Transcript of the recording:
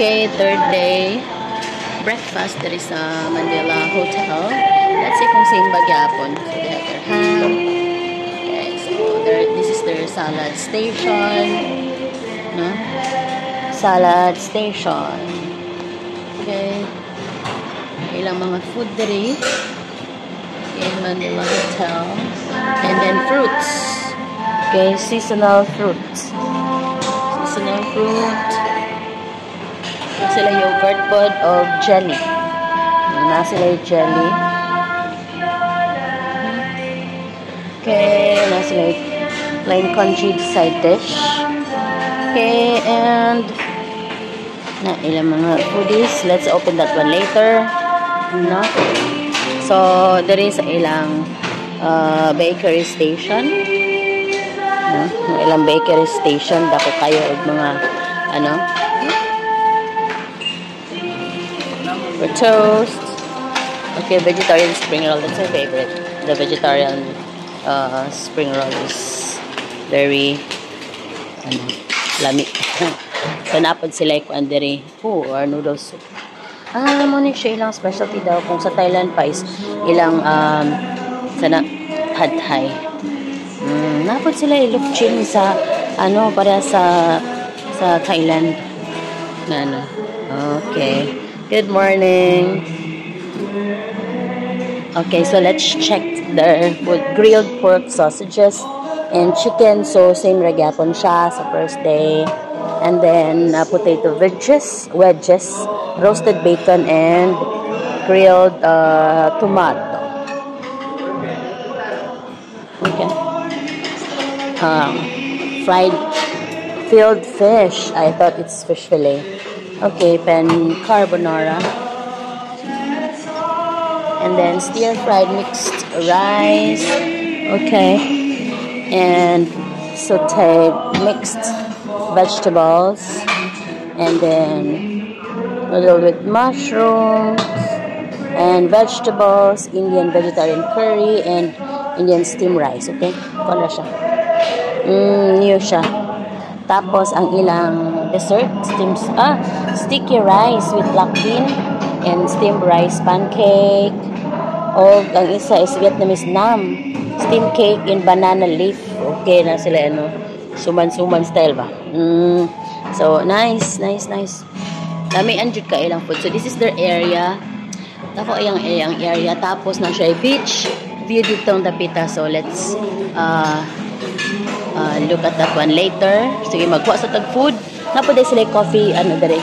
Okay, third day. Breakfast. There is a Mandela Hotel. Let's see kung same bagyapon. So they have their ham. Okay, so this is their salad station. No? Salad station. Okay. Ilang mga food diri in Mandela Hotel. And then fruits. Okay, seasonal fruits. Seasonal fruit. Sila yogurt pod of jelly. Na sila yung jelly. Okay, na sila yung plain congee side dish. Okay, and na ilang mga foodies. Let's open that one later. No? So, there is ilang bakery station. No? Ilang bakery station. Dako kayo og mga ano for toast. Okay, vegetarian spring roll. That's my favorite. The vegetarian spring roll is very lami. So, napod sila yung andiri or noodle soup. Muna siya ilang specialty daw. Kung sa Thailand pa is ilang sana pad thai. Napod sila ilukchin sa para sa Thailand. Okay. Good morning. Okay, so let's check their food. Grilled pork sausages and chicken. So, same ragyapon siya sa first day. And then, potato wedges, roasted bacon, and grilled tomato. Okay. Fried filled fish. I thought it's fish fillet. Okay, pan carbonara. And then stir-fried mixed rice. Okay. And sauteed mixed vegetables. And then noodle with mushrooms and vegetables, Indian vegetarian curry, and Indian steamed rice. Okay? Kala siya. New siya. Tapos, ang ilang dessert, sticky rice with black bean and steamed rice pancake. O, ang isa is Vietnamese nam. Steamed cake in banana leaf. Okay na sila, suman-suman style ba? So, nice. Dami anjud ka ilang food. So, this is their area. Ako ayang area. Tapos, na siya beach view dito ang dapita. So, let's look at that one later. Sige, magkuha sa tag food. Napaday sila coffee, dali.